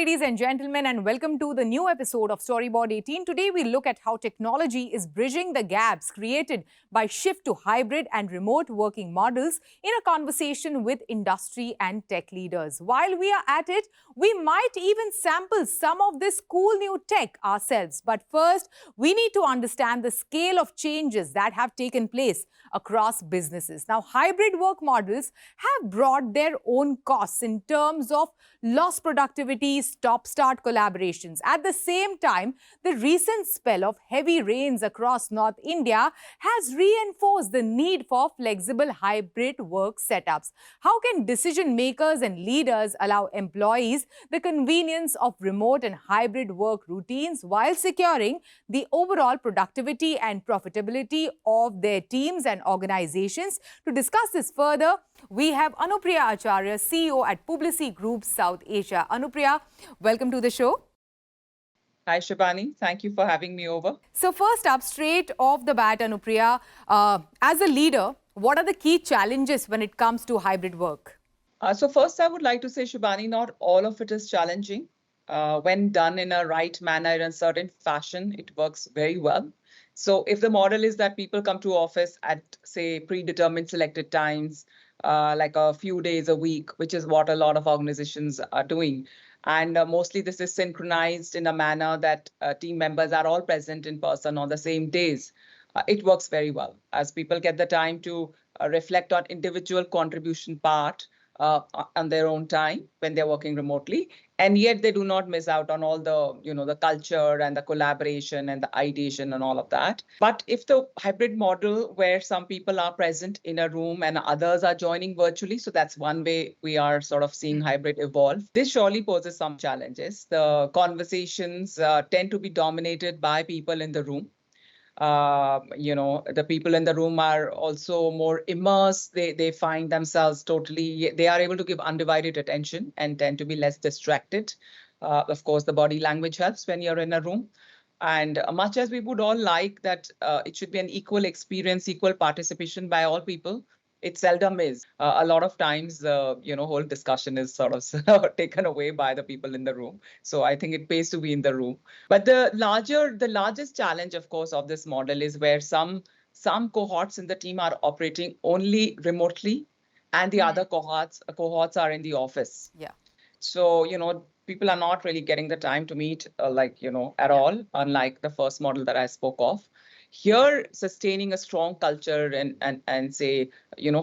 ladies and gentlemen, and welcome to the new episode of Storyboard18. Today, we look at how technology is bridging the gaps created by shift to hybrid and remote working models in a conversation with industry and tech leaders. While we are at it, we might even sample some of this cool new tech ourselves. But first, we need to understand the scale of changes that have taken place across businesses. Now, hybrid work models have brought their own costs in terms of lost productivity, stop-start collaborations. At the same time, the recent spell of heavy rains across North India has reinforced the need for flexible hybrid work setups. How can decision makers and leaders allow employees the convenience of remote and hybrid work routines while securing the overall productivity and profitability of their teams and organizations? To discuss this further, we have Anupriya Acharya, CEO at Publicis Groupe South Asia. Anupriya, welcome to the show. Hi, Shibani. Thank you for having me over. So first up, straight off the bat, Anupriya, as a leader, what are the key challenges when it comes to hybrid work? So first, I would like to say, Shibani, not all of it is challenging. When done in a right manner, in a certain fashion, it works very well. So if the model is that people come to office at, say, predetermined selected times, like a few days a week, which is what a lot of organizations are doing. And mostly this is synchronized in a manner that team members are all present in person on the same days. It works very well as people get the time to reflect on individual contribution part on their own time when they're working remotely. And yet they do not miss out on all the, the culture and the collaboration and the ideation and all of that. But if the hybrid model where some people are present in a room and others are joining virtually, so that's one way we are sort of seeing hybrid evolve. This surely poses some challenges. The conversations tend to be dominated by people in the room. The people in the room are also more immersed. They find themselves they are able to give undivided attention and tend to be less distracted. Of course, the body language helps when you're in a room. And much as we would all like that it should be an equal experience, equal participation by all people, it seldom is. A lot of times, whole discussion is sort of taken away by the people in the room. So I think it pays to be in the room. But the largest challenge, of course, of this model is where some cohorts in the team are operating only remotely, and the other cohorts are in the office. Yeah. So people are not really getting the time to meet, at all, unlike the first model that I spoke of. Here, sustaining a strong culture and say,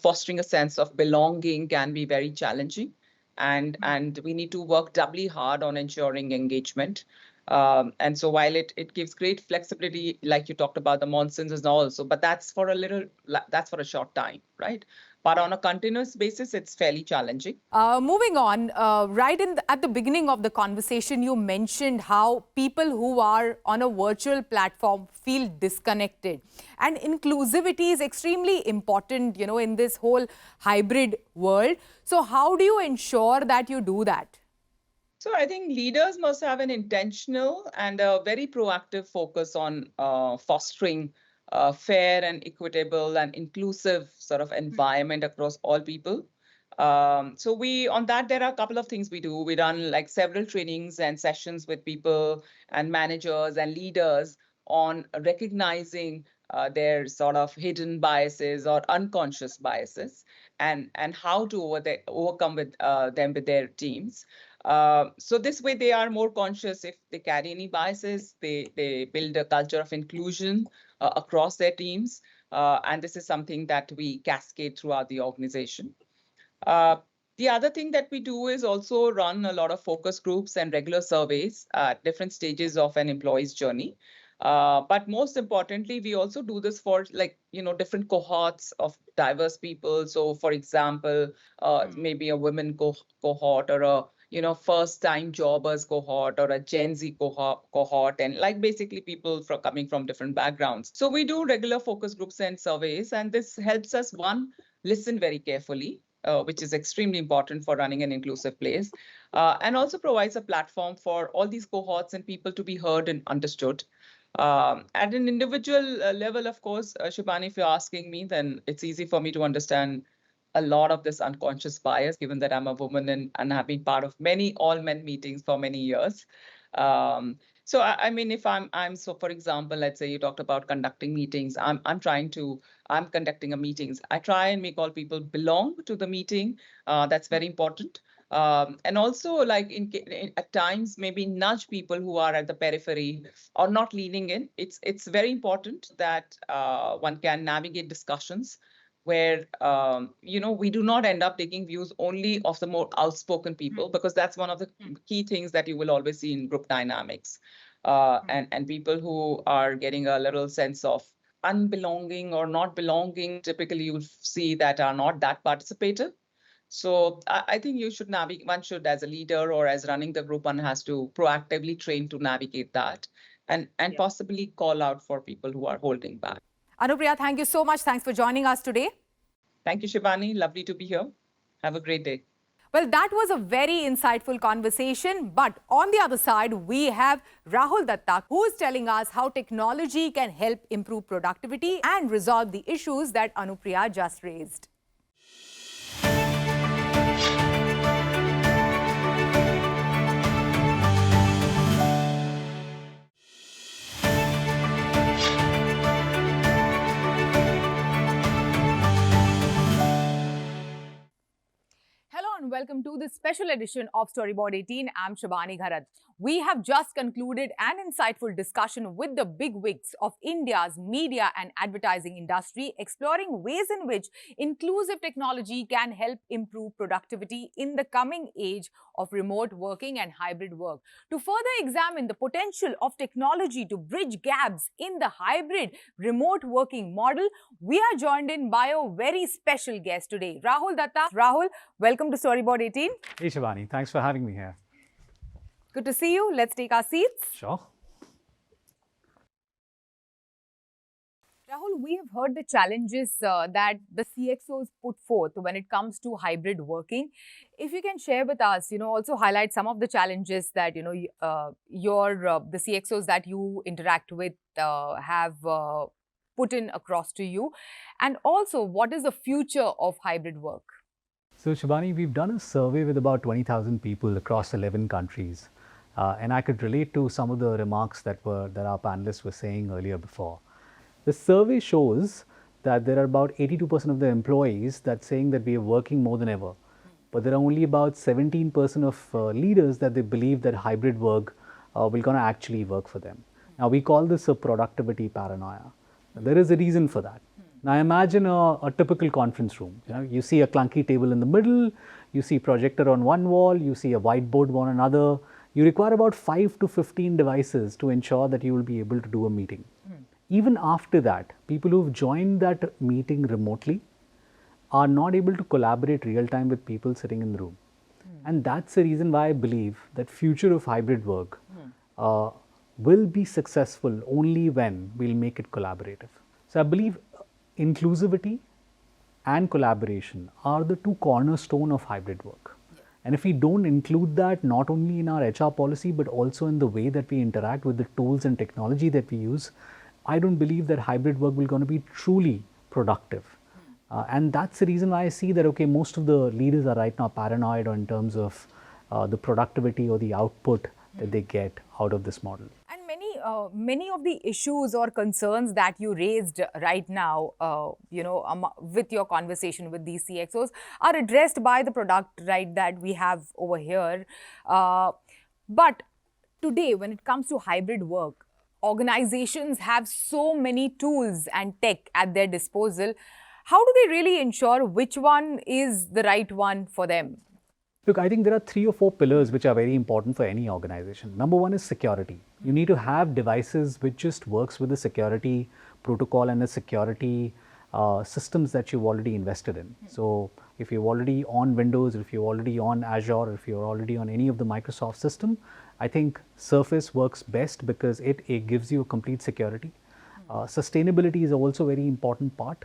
fostering a sense of belonging can be very challenging. And we need to work doubly hard on ensuring engagement. And so while it gives great flexibility, like you talked about the monsoons and also, but that's for a short time, right? But on a continuous basis, it's fairly challenging. Moving on, at the beginning of the conversation, you mentioned how people who are on a virtual platform feel disconnected. And inclusivity is extremely important, in this whole hybrid world. So how do you ensure that you do that? So I think leaders must have an intentional and a very proactive focus on fostering fair and equitable and inclusive sort of environment across all people. So there are a couple of things we do. We run like several trainings and sessions with people and managers and leaders on recognizing their sort of hidden biases or unconscious biases and how to overcome them with their teams. So this way they are more conscious if they carry any biases. They build a culture of inclusion across their teams. And this is something that we cascade throughout the organization. The other thing that we do is also run a lot of focus groups and regular surveys at different stages of an employee's journey. But most importantly, we also do this for different cohorts of diverse people. So, for example, maybe a women cohort or a first-time jobbers cohort or a Gen Z cohort, and basically people coming from different backgrounds. So we do regular focus groups and surveys, and this helps us, one, listen very carefully, which is extremely important for running an inclusive place, and also provides a platform for all these cohorts and people to be heard and understood. At an individual level, of course, Shibani, if you're asking me, then it's easy for me to understand a lot of this unconscious bias, given that I'm a woman and have been part of many all-men meetings for many years. So I mean, if I'm so, for example, let's say you talked about conducting meetings. I'm conducting a meetings. I try and make all people belong to the meeting. That's very important. And also, like at times, maybe nudge people who are at the periphery or not leaning in. It's very important that one can navigate discussions where we do not end up taking views only of the more outspoken people, because that's one of the key things that you will always see in group dynamics. And people who are getting a little sense of unbelonging or not belonging, typically you'll see that are not that participative. So I think you should one should, as a leader or as running the group, one has to proactively train to navigate that and possibly call out for people who are holding back. Anupriya, thank you so much. Thanks for joining us today. Thank you, Shibani. Lovely to be here. Have a great day. Well, that was a very insightful conversation. But on the other side, we have Rahul Dutta, who is telling us how technology can help improve productivity and resolve the issues that Anupriya just raised. Welcome to this special edition of Storyboard 18. I'm Shibani Gharat. We have just concluded an insightful discussion with the bigwigs of India's media and advertising industry, exploring ways in which inclusive technology can help improve productivity in the coming age of remote working and hybrid work. To further examine the potential of technology to bridge gaps in the hybrid remote working model, we are joined in by a very special guest today, Rahul Dutta. Rahul, welcome to Storyboard 18. Hey Shibani, thanks for having me here. Good to see you. Let's take our seats. Sure. Rahul, we have heard the challenges that the CXOs put forth when it comes to hybrid working. If you can share with us, also highlight some of the challenges that, the CXOs that you interact with have put in across to you. And also, what is the future of hybrid work? So Shibani, we've done a survey with about 20,000 people across 11 countries. And I could relate to some of the remarks that our panelists were saying earlier before. The survey shows that there are about 82% of the employees that's saying that we are working more than ever. But there are only about 17% of leaders that they believe that hybrid work will gonna actually work for them. Now we call this a productivity paranoia. There is a reason for that. Now imagine a typical conference room. You see a clunky table in the middle, you see projector on one wall, you see a whiteboard on another. You require about 5 to 15 devices to ensure that you will be able to do a meeting. Even after that, people who've joined that meeting remotely are not able to collaborate real time with people sitting in the room. And that's the reason why I believe that future of hybrid work will be successful only when we'll make it collaborative. So I believe inclusivity and collaboration are the two cornerstones of hybrid work. And if we don't include that not only in our HR policy, but also in the way that we interact with the tools and technology that we use, I don't believe that hybrid work will going to be truly productive. And that's the reason why I see that, okay, most of the leaders are right now paranoid in terms of the productivity or the output that they get out of this model. And many of the issues or concerns that you raised right now, with your conversation with these CXOs are addressed by the product, right, that we have over here. But today, when it comes to hybrid work, organizations have so many tools and tech at their disposal. How do they really ensure which one is the right one for them? Look, I think there are 3 or 4 pillars which are very important for any organization. Number one is security. You need to have devices which just works with the security protocol and the security systems that you've already invested in. So if you're already on Windows, if you're already on Azure, if you're already on any of the Microsoft system, I think Surface works best because it gives you a complete security. Sustainability is also a very important part.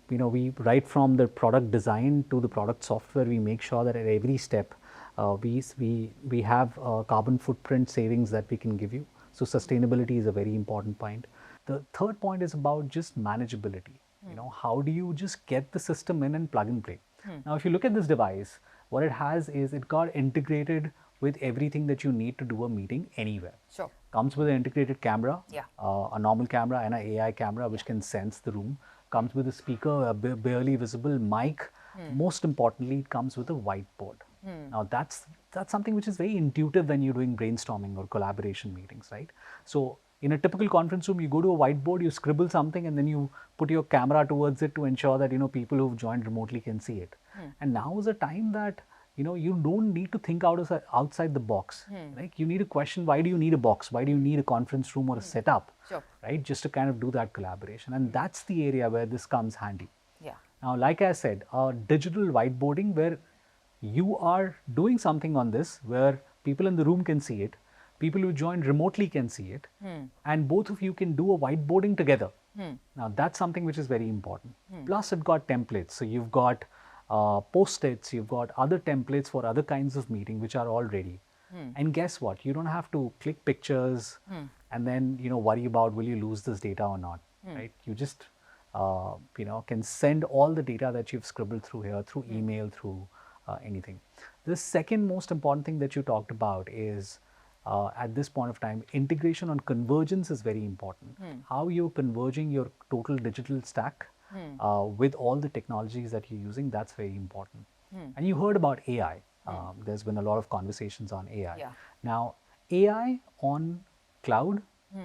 We right from the product design to the product software, we make sure that at every step we have carbon footprint savings that we can give you. So sustainability is a very important point. The third point is about just manageability. You know, how do you just get the system in and plug and play? Now, if you look at this device, what it has is it got integrated with everything that you need to do a meeting anywhere. Sure. Comes with an integrated camera, Yeah. a normal camera and an AI camera which can sense the room. Comes with a speaker, a barely visible mic. Most importantly, it comes with a whiteboard. Now that's something which is very intuitive when you're doing brainstorming or collaboration meetings, right? So in a typical conference room, you go to a whiteboard, you scribble something, and then you put your camera towards it to ensure that, you know, people who've joined remotely can see it. And now is a time that, you know, you don't need to think outside the box. Like, you need to question, why do you need a box? Why do you need a conference room or a setup? Sure. Right? Just to kind of do that collaboration. And that's the area where this comes handy. Yeah. Now, like I said, digital whiteboarding, where you are doing something on this, where people in the room can see it, people who joined remotely can see it, and both of you can do a whiteboarding together. Now, that's something which is very important. Plus, it got templates. So, you've got post-its, you've got other templates for other kinds of meeting which are all ready. And guess what? You don't have to click pictures and then, you know, worry about will you lose this data or not, right? You just, you know, can send all the data that you've scribbled through here, through email, through anything. The second most important thing that you talked about is, at this point of time, integration on convergence is very important. How you're converging your total digital stack with all the technologies that you're using, that's very important. And you heard about AI. There's been a lot of conversations on AI. Yeah. Now, AI on cloud,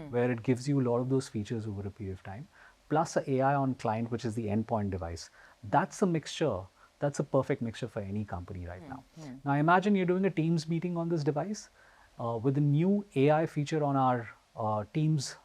where it gives you a lot of those features over a period of time, plus a AI on client, which is the endpoint device, that's a mixture. That's a perfect mixture for any company right now. Now, imagine you're doing a Teams meeting on this device with the new AI feature on our Teams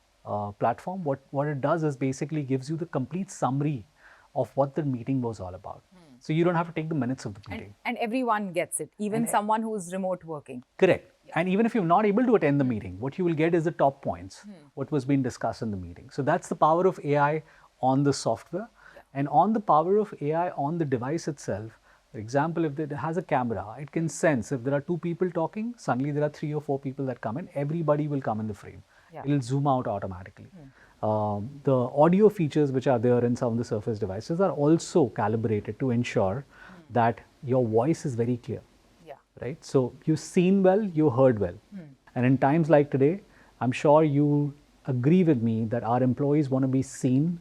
platform. What it does is basically gives you the complete summary of what the meeting was all about. So you don't have to take the minutes of the meeting. And everyone gets it, even someone who's remote working. Correct. And even if you're not able to attend the meeting, what you will get is the top points, what was being discussed in the meeting. So that's the power of AI on the software. And on the power of AI on the device itself, for example, if it has a camera, it can sense if there are two people talking, suddenly there are 3 or 4 people that come in, everybody will come in the frame. Yeah. It will zoom out automatically. The audio features which are there in some of the Surface devices are also calibrated to ensure that your voice is very clear. Yeah. Right? So you've seen well, you heard well. And in times like today, I'm sure you agree with me that our employees want to be seen,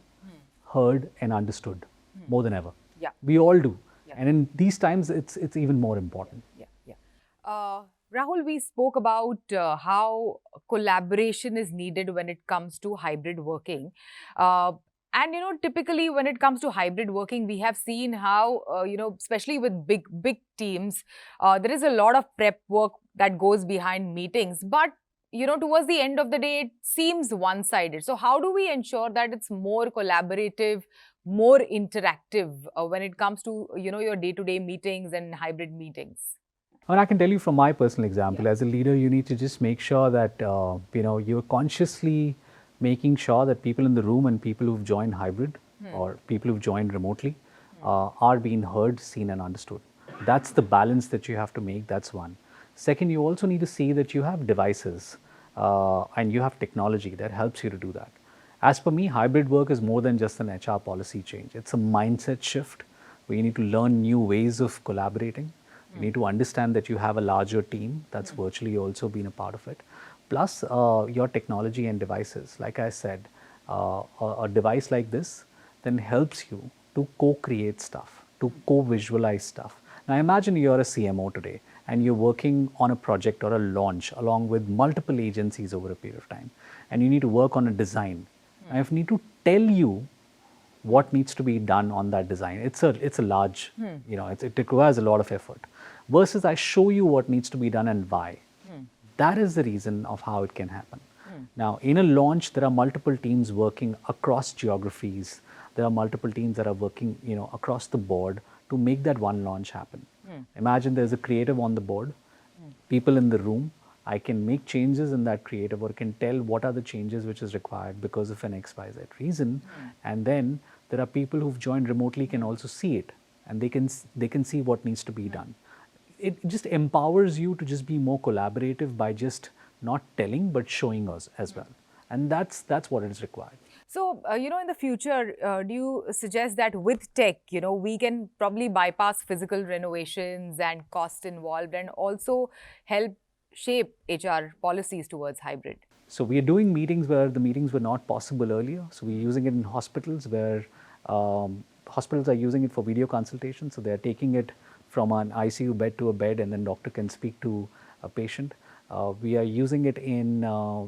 heard and understood more than ever. Yeah. We all do. Yeah. And in these times, it's even more important. Yeah. Rahul, we spoke about how collaboration is needed when it comes to hybrid working. And, you know, typically when it comes to hybrid working, we have seen how, you know, especially with big teams, there is a lot of prep work that goes behind meetings. But, you know, towards the end of the day, it seems one-sided. So how do we ensure that it's more collaborative, more interactive when it comes to, you know, your day-to-day meetings and hybrid meetings? And I can tell you from my personal example, as a leader, you need to just make sure that, you know, you're consciously making sure that people in the room and people who've joined hybrid or people who've joined remotely are being heard, seen and understood. That's the balance that you have to make. That's one. Second, you also need to see that you have devices and you have technology that helps you to do that. As per me, hybrid work is more than just an HR policy change. It's a mindset shift where you need to learn new ways of collaborating. You need to understand that you have a larger team that's virtually also been a part of it. Plus your technology and devices. Like I said, a device like this then helps you to co-create stuff, to co-visualize stuff. Now imagine you're a CMO today and you're working on a project or a launch along with multiple agencies over a period of time. And you need to work on a design. I need to tell you what needs to be done on that design. It's a large, you know, it requires a lot of effort. Versus I show you what needs to be done and why. That is the reason of how it can happen. Now, in a launch, there are multiple teams working across geographies. There are multiple teams that are working, you know, across the board to make that one launch happen. Imagine there's a creative on the board, people in the room. I can make changes in that creative or can tell what are the changes which is required because of an XYZ reason. And then there are people who've joined remotely can also see it and they can see what needs to be done. It just empowers you to just be more collaborative by just not telling but showing us as well. And that's what is required. So, in the future, do you suggest that with tech, we can probably bypass physical renovations and cost involved and also help shape HR policies towards hybrid? So we are doing meetings where the meetings were not possible earlier. So we're using it in hospitals where hospitals are using it for video consultation. So they're taking it from an ICU bed to a bed, and then doctor can speak to a patient. We are using it in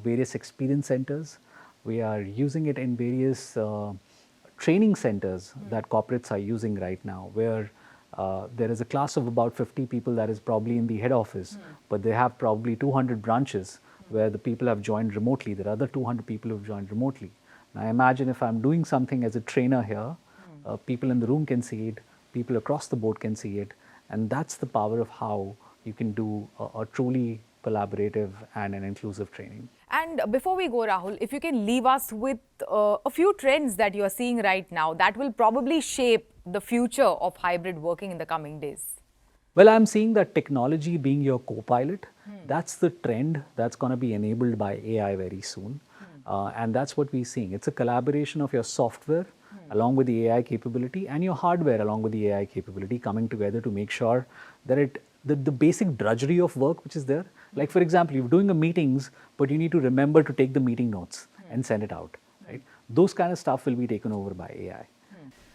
various experience centers. We are using it in various training centers that corporates are using right now, where there is a class of about 50 people that is probably in the head office, but they have probably 200 branches where the people have joined remotely. There are other 200 people who have joined remotely. Now imagine if I'm doing something as a trainer here, people in the room can see it, people across the board can see it, and that's the power of how you can do a truly collaborative and an inclusive training. And before we go, Rahul, if you can leave us with a few trends that you are seeing right now that will probably shape the future of hybrid working in the coming days. Well, I'm seeing that technology being your co-pilot, that's the trend that's going to be enabled by AI very soon. And that's what we're seeing. It's a collaboration of your software along with the AI capability and your hardware along with the AI capability coming together to make sure that the basic drudgery of work which is there, like for example, you're doing a meetings, but you need to remember to take the meeting notes and send it out, right? Those kind of stuff will be taken over by AI.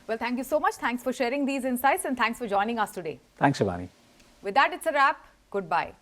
Well, thank you so much. Thanks for sharing these insights and thanks for joining us today. Thanks, Shibani. With that, it's a wrap. Goodbye.